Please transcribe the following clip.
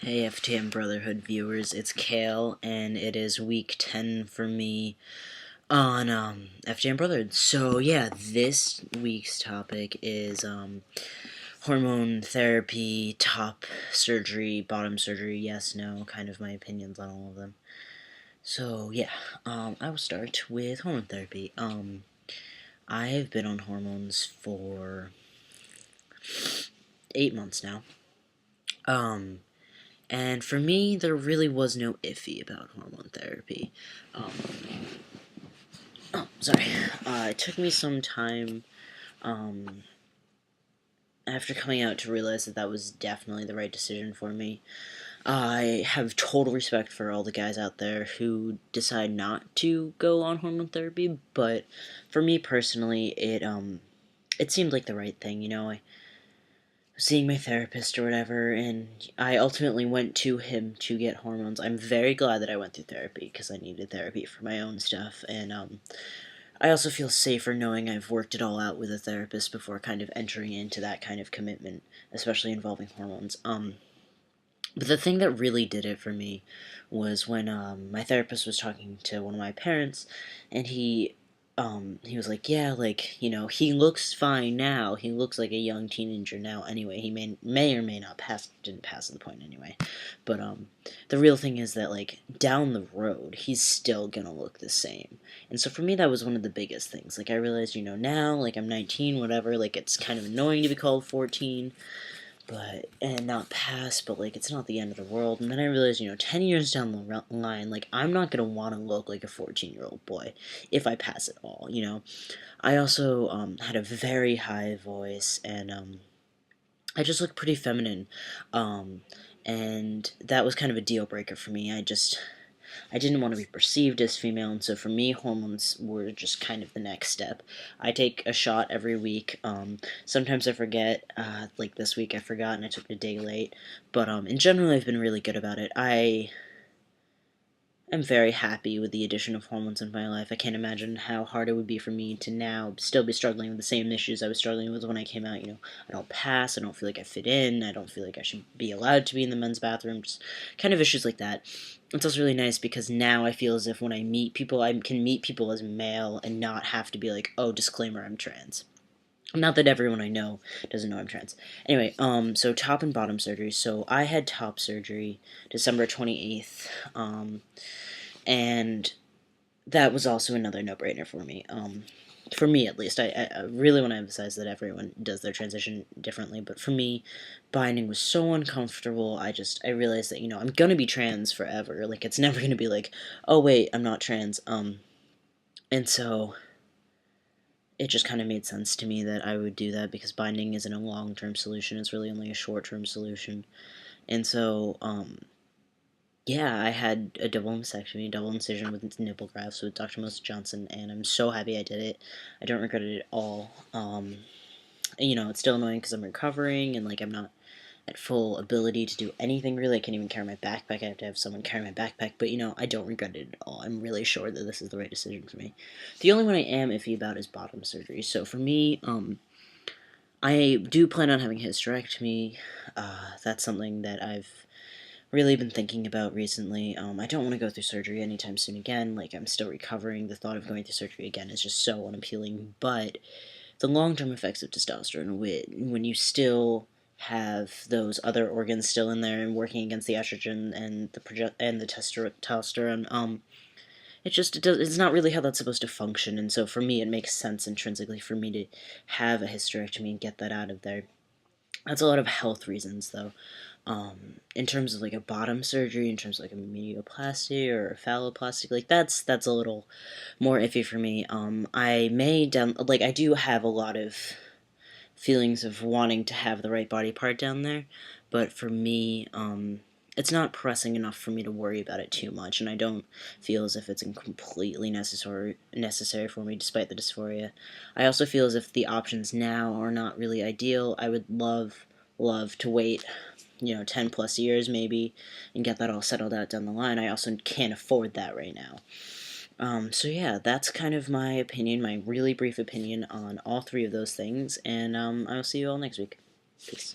Hey FTM Brotherhood viewers, it's Kale, and it is week 10 for me on FTM Brotherhood. So yeah, this week's topic is hormone therapy, top surgery, bottom surgery, yes, no, kind of my opinions on all of them. So yeah, I will start with hormone therapy. I've been on hormones for 8 months now. And for me, there really was no iffy about hormone therapy. Um, sorry. It took me some time after coming out to realize that that was definitely the right decision for me. I have total respect for all the guys out there who decide not to go on hormone therapy, but for me personally, it seemed like the right thing. I seeing my therapist or whatever, and I ultimately went to him to get hormones. I'm very glad that I went through therapy because I needed therapy for my own stuff, and I also feel safer knowing I've worked it all out with a therapist before kind of entering into that kind of commitment, especially involving hormones. But the thing that really did it for me was when my therapist was talking to one of my parents, and he was like, yeah, like, he looks fine now. He looks like a young teenager now anyway. He may or may not didn't pass the point anyway. But the real thing is that, like, down the road, he's still gonna look the same. And so for me, that was one of the biggest things. Like, I realized, now, like, I'm 19, whatever, like, it's kind of annoying to be called 14, and not pass, but, like, it's not the end of the world. And then I realized, 10 years down the line, like, I'm not gonna want to look like a 14-year-old boy if I pass at all. I also had a very high voice, and I just looked pretty feminine, and that was kind of a deal breaker for me. I didn't want to be perceived as female, and so for me, hormones were just kind of the next step. I take a shot every week. Sometimes I forget, like this week I forgot and I took it a day late, but in general I've been really good about it. I'm very happy with the addition of hormones in my life. I can't imagine how hard it would be for me to now still be struggling with the same issues I was struggling with when I came out. I don't pass, I don't feel like I fit in, I don't feel like I should be allowed to be in the men's bathroom, just kind of issues like that. It's also really nice because now I feel as if when I meet people, I can meet people as male and not have to be like, oh, disclaimer, I'm trans. Not that everyone I know doesn't know I'm trans. Anyway, so top and bottom surgery. So I had top surgery December 28th, and that was also another no-brainer for me. For me, at least. I really want to emphasize that everyone does their transition differently, but for me, binding was so uncomfortable. I realized that, I'm gonna be trans forever. Like, it's never gonna be like, oh, wait, I'm not trans. And so it just kind of made sense to me that I would do that because binding isn't a long-term solution. It's really only a short-term solution. And so, yeah, I had a double mastectomy, double incision with nipple grafts with Dr. Melissa Johnson, and I'm so happy I did it. I don't regret it at all. It's still annoying because I'm recovering, and, like, I'm not at full ability to do anything, really. I can't even carry my backpack. I have to have someone carry my backpack, but, I don't regret it at all. I'm really sure that this is the right decision for me. The only one I am iffy about is bottom surgery. So for me, I do plan on having a hysterectomy. That's something that I've really been thinking about recently. I don't want to go through surgery anytime soon again. Like, I'm still recovering. The thought of going through surgery again is just so unappealing. But the long-term effects of testosterone, when you still have those other organs still in there and working against the estrogen and the testosterone, it's not really how that's supposed to function. And so for me, it makes sense intrinsically for me to have a hysterectomy and get that out of there. That's a lot of health reasons, though. In terms of, like, a bottom surgery, in terms of, like, a medioplasty or a phalloplasty, like, that's a little more iffy for me. I do have a lot of feelings of wanting to have the right body part down there, but for me, it's not pressing enough for me to worry about it too much, and I don't feel as if it's completely necessary for me, despite the dysphoria. I also feel as if the options now are not really ideal. I would love to wait 10 plus years maybe and get that all settled out down the line. I also can't afford that right now. So yeah, that's kind of my opinion, my really brief opinion on all three of those things, and I will see you all next week. Peace.